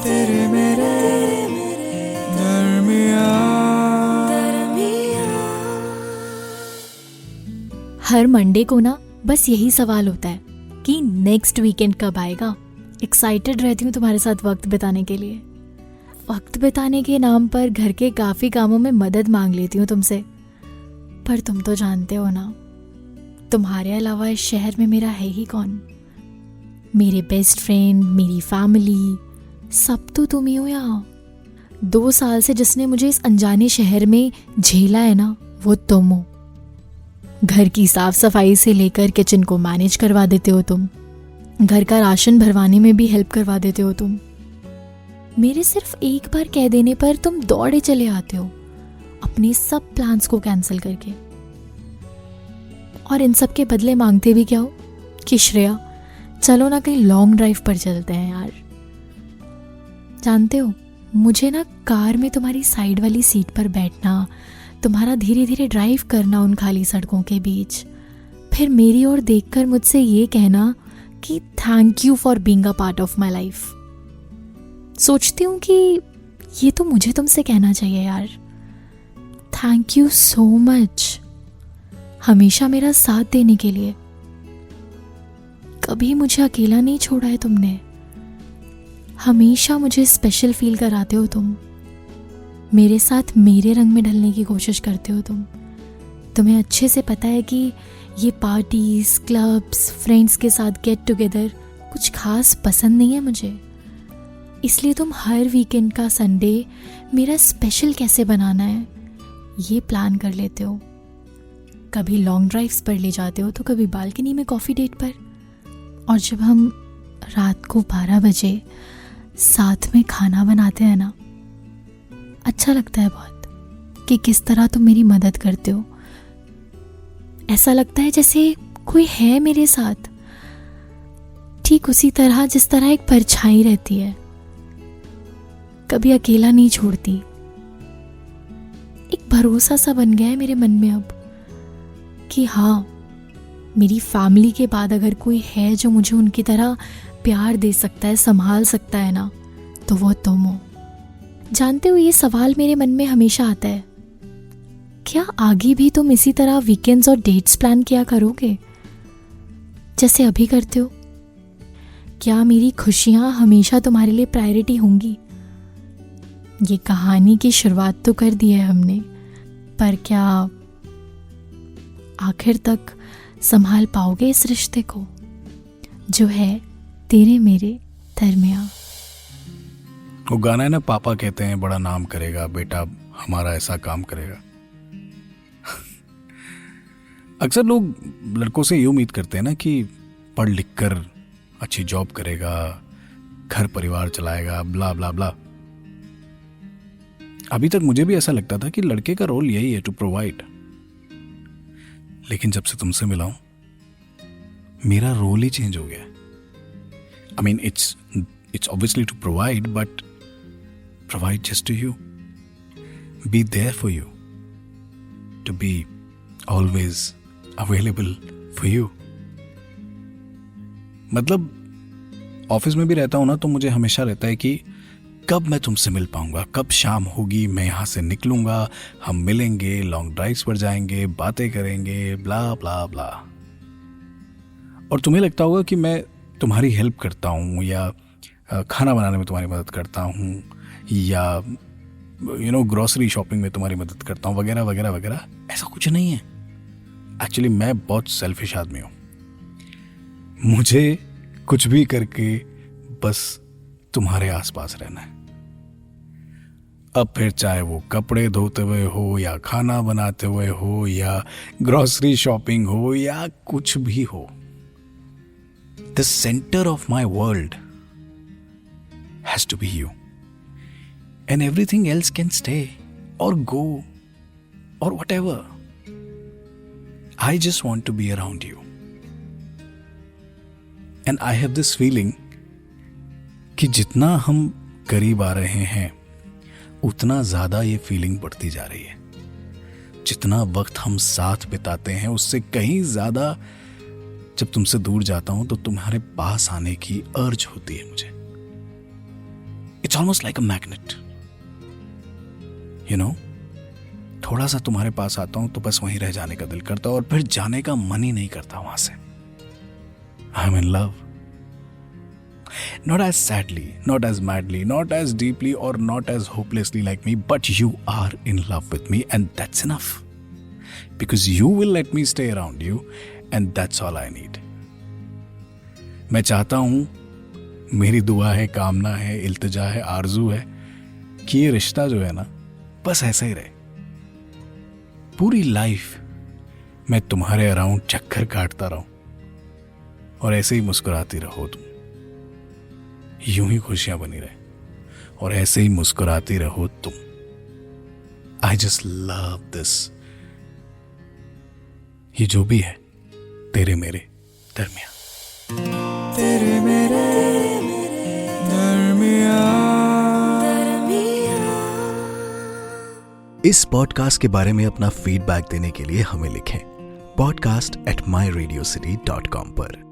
तेरे मेरे दरमियाँ। हर मंडे को ना बस यही सवाल होता है कि नेक्स्ट वीकेंड कब आएगा। एक्साइटेड रहती हूँ तुम्हारे साथ वक्त बिताने के लिए। वक्त बिताने के नाम पर घर के काफ़ी कामों में मदद मांग लेती हूँ तुमसे, पर तुम तो जानते हो ना, तुम्हारे अलावा इस शहर में मेरा है ही कौन। मेरे बेस्ट फ्रेंड, मेरी फैमिली, सब तो तुम ही हो यहाँ। 2 साल से जिसने मुझे इस अनजाने शहर में झेला है ना, वो तुम हो। घर की साफ सफाई से लेकर किचन को मैनेज करवा देते हो तुम। घर का राशन भरवाने में भी हेल्प करवा देते हो तुम। मेरे सिर्फ एक बार कह देने पर तुम दौड़े चले आते हो अपने सब प्लान्स को कैंसिल करके। और इन सब के बदले मांगते भी क्या हो कि श्रेया चलो ना कहीं लॉन्ग ड्राइव पर चलते हैं यार। जानते हो, मुझे ना कार में तुम्हारी साइड वाली सीट पर बैठना, तुम्हारा धीरे धीरे ड्राइव करना उन खाली सड़कों के बीच, फिर मेरी ओर देखकर मुझसे ये कहना कि thank you for being a part of my life. सोचती हूँ कि ये तो मुझे तुमसे कहना चाहिए यार। थैंक यू सो मच, हमेशा मेरा साथ देने के लिए। कभी मुझे अकेला नहीं छोड़ा है तुमने। हमेशा मुझे स्पेशल फील कराते हो तुम। मेरे साथ मेरे रंग में ढलने की कोशिश करते हो तुम। तुम्हें अच्छे से पता है कि ये पार्टीज, क्लब्स, फ्रेंड्स के साथ गेट टुगेदर कुछ खास पसंद नहीं है मुझे। इसलिए तुम हर वीकेंड का संडे मेरा स्पेशल कैसे बनाना है ये प्लान कर लेते हो। कभी लॉन्ग ड्राइव्स पर ले जाते हो तो कभी बालकनी में कॉफ़ी डेट पर। और जब हम रात को 12 बजे साथ में खाना बनाते हैं ना, अच्छा लगता है बहुत कि किस तरह तुम मेरी मदद करते हो। ऐसा लगता है जैसे कोई है मेरे साथ, ठीक उसी तरह जिस तरह एक परछाई रहती है, कभी अकेला नहीं छोड़ती। एक भरोसा सा बन गया है मेरे मन में अब कि हाँ, मेरी फैमिली के बाद अगर कोई है जो मुझे उनकी तरह प्यार दे सकता है, संभाल सकता है ना, तो वो तुम हो। जानते हो, ये सवाल मेरे मन में हमेशा आता है, क्या आगे भी तुम इसी तरह वीकेंड्स और डेट्स प्लान किया करोगे जैसे अभी करते हो? क्या मेरी खुशियां हमेशा तुम्हारे लिए प्रायोरिटी होंगी? ये कहानी की शुरुआत तो कर दी है हमने, पर क्या आखिर तक संभाल पाओगे इस रिश्ते को जो है तेरे मेरे दरमियां? वो गाना है ना, पापा कहते हैं बड़ा नाम करेगा, बेटा हमारा ऐसा काम करेगा। अक्सर लोग लड़कों से ये उम्मीद करते हैं ना कि पढ़ लिख कर अच्छी जॉब करेगा, घर परिवार चलाएगा, ब्ला ब्ला ब्ला। अभी तक मुझे भी ऐसा लगता था कि लड़के का रोल यही है, टू प्रोवाइड। लेकिन जब से तुमसे मिला हूं, मेरा रोल ही चेंज हो गया। I mean it's obviously to provide, but provide just to you. Be there for you. To be always available for you. मतलब ऑफिस में भी रहता हूं ना, तो मुझे हमेशा रहता है कि कब मैं तुमसे मिल पाऊंगा, कब शाम होगी, मैं यहां से निकलूंगा, हम मिलेंगे, लॉन्ग ड्राइव्स पर जाएंगे, बातें करेंगे, ब्ला ब्ला ब्ला। और तुम्हें लगता होगा कि मैं तुम्हारी हेल्प करता हूं, या खाना बनाने में तुम्हारी मदद करता हूँ, या ग्रोसरी शॉपिंग में तुम्हारी मदद करता हूँ, वगैरह वगैरह वगैरह। ऐसा कुछ नहीं है। एक्चुअली मैं बहुत सेल्फिश आदमी हूँ। मुझे कुछ भी करके बस तुम्हारे आसपास रहना है। अब फिर चाहे वो कपड़े धोते हुए हो, या खाना बनाते हुए हो, या ग्रोसरी शॉपिंग हो, या कुछ भी हो, the centre of my world has to be you, and everything else can stay or go or whatever. I just want to be around you, and I have this feeling कि जितना हम करीब आ रहे हैं उतना ज्यादा ये फीलिंग बढ़ती जा रही है। जितना वक्त हम साथ बिताते हैं उससे कहीं ज्यादा जब तुमसे दूर जाता हूं तो तुम्हारे पास आने की अर्ज होती है मुझे। It's almost like a magnet, you know. थोड़ा सा तुम्हारे पास आता हूं तो बस वहीं रह जाने का दिल करता और फिर जाने का मन ही नहीं करता वहां से। I am in love, not as sadly, not as madly, not as deeply, or not as hopelessly like me, but you are in love with me, and that's enough. Because you will let me stay around you, and that's all I need. मैं चाहता हूं, मेरी दुआ है, कामना है, इल्तिजा है, आरजू है कि ये रिश्ता जो है ना बस ऐसा ही रहे। पूरी लाइफ मैं तुम्हारे अराउंड चक्कर काटता रहूं और ऐसे ही मुस्कुराती रहो तुम, यूं ही खुशियां बनी रहे और ऐसे ही मुस्कुराती रहो तुम। I just love this. ये जो भी है तेरे मेरे दरमियां, तेरे मेरे दरमियां। इस पॉडकास्ट के बारे में अपना फीडबैक देने के लिए हमें लिखें podcast@myradiocity.com पर।